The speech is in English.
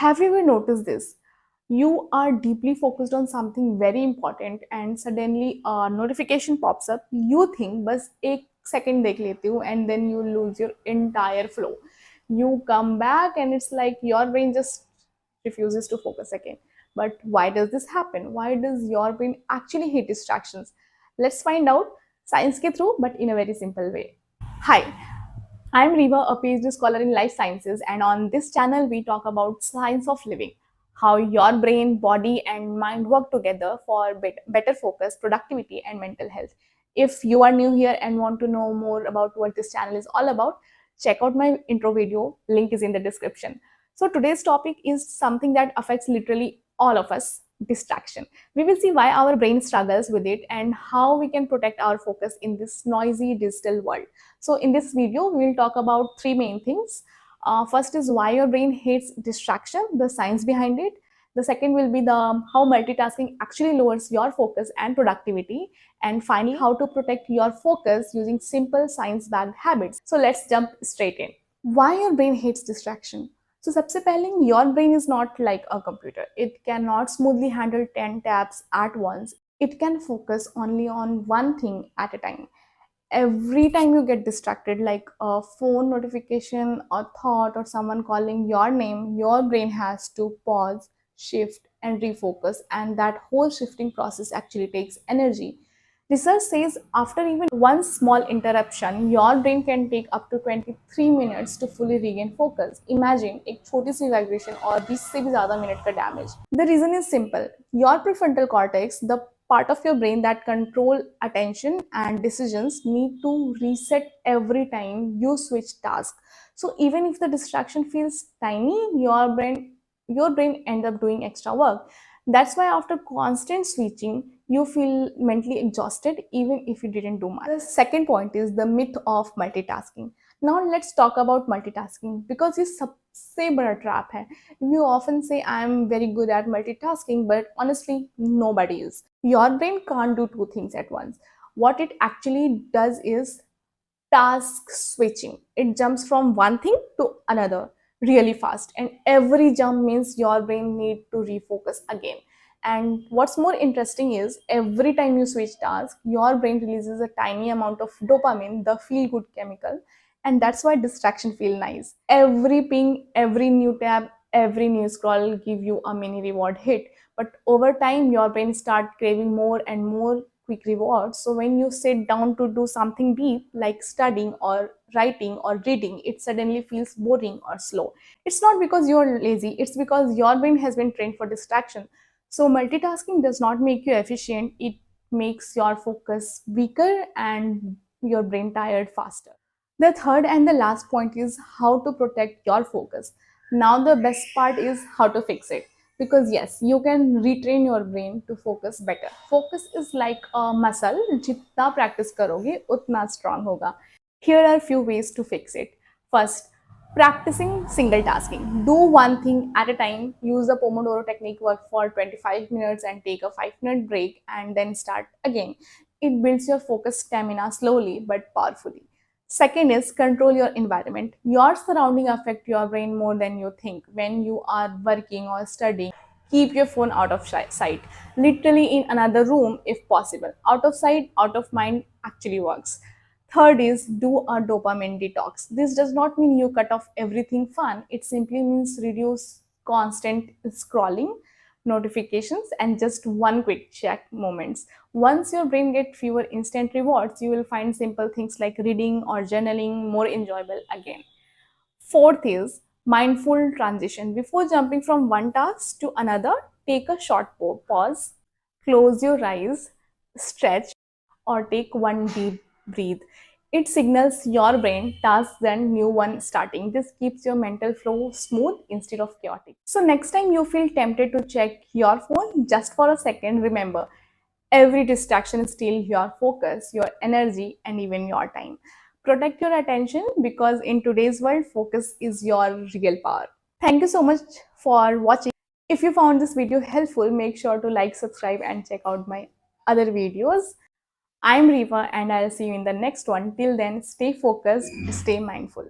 Have you ever noticed this? You are deeply focused on something very important and suddenly a notification pops up. You think बस एक second देख लेती हूँ and then you lose your entire flow. You come back and it's like your brain just refuses to focus again. But why does this happen? Why does your brain actually hate distractions? Let's find out science के through, but in a very simple way. Hi, I'm Reva, a PhD scholar in life sciences, and on this channel, we talk about science of living, how your brain, body, and mind work together for better focus, productivity, and mental health. If you are new here and want to know more about what this channel is all about, check out my intro video. Link is in the description. So today's topic is something that affects literally all of us: distraction. We will see why our brain struggles with it and how we can protect our focus in this noisy digital world. So in this video, we will talk about three main things. First is why your brain hates distraction, the science behind it. The second will be the how multitasking actually lowers your focus and productivity. And finally, how to protect your focus using simple science-backed habits. So let's jump straight in. Why your brain hates distraction? So सबसे पहले your brain is not like a computer. It cannot smoothly handle 10 tabs at once. It can focus only on one thing at a time. Every time you get distracted, like a phone notification, a thought, or someone calling your name, your brain has to pause, shift, and refocus. And that whole shifting process actually takes energy. Research says after even one small interruption, your brain can take up to 23 minutes to fully regain focus. Imagine एक छोटी सी vibration और 20 से भी ज़्यादा minute का damage. The reason is simple. Your prefrontal cortex, the part of your brain that control attention and decisions, need to reset every time you switch task. So even if the distraction feels tiny, your brain ends up doing extra work. That's why after constant switching, you feel mentally exhausted even if you didn't do much. The second point is the myth of multitasking. Now let's talk about multitasking because ये सबसे बड़ा trap है. You often say I'm very good at multitasking, but honestly, nobody is. Your brain can't do two things at once. What it actually does is task switching. It jumps from one thing to another really fast, and every jump means your brain need to refocus again. And what's more interesting is every time you switch tasks, your brain releases a tiny amount of dopamine, the feel good chemical, and that's why distraction feel nice. Every ping, every new tab, every new scroll give you a mini reward hit, but over time your brain start craving more and more quick rewards. So when you sit down to do something deep like studying or writing or reading, it suddenly feels boring or slow. It's not because you're lazy, it's because your brain has been trained for distraction. So multitasking does not make you efficient, it makes your focus weaker and your brain tired faster. The third and the last point is how to protect your focus. Now the best part is how to fix it. Because yes, you can retrain your brain to focus better. Focus is like a muscle. जितना practice करोगे उतना strong होगा. Here are few ways to fix it. First, practicing single tasking. Do one thing at a time. Use the Pomodoro technique, work for 25 minutes and take a 5-minute break and then start again. It builds your focus stamina slowly but powerfully. Second is control your environment. Your surrounding affect your brain more than you think. When you are working or studying, keep your phone out of sight. Literally in another room if possible. Out of sight, out of mind actually works. Third is do a dopamine detox. This does not mean you cut off everything fun. It simply means reduce constant scrolling, notifications, and just one quick check moments. Once your brain gets fewer instant rewards, you will find simple things like reading or journaling more enjoyable again. Fourth is mindful transition. Before jumping from one task to another, take a short pause, close your eyes, stretch, or take one deep breath. It signals your brain tasks and new one starting. This keeps your mental flow smooth instead of chaotic. So next time you feel tempted to check your phone just for a second, remember every distraction steals your focus, your energy, and even your time. Protect your attention because in today's world, focus is your real power. Thank you so much for watching. If you found this video helpful, make sure to like, subscribe, and check out my other videos. I'm Reva and I'll see you in the next one. Till then, stay focused, stay mindful.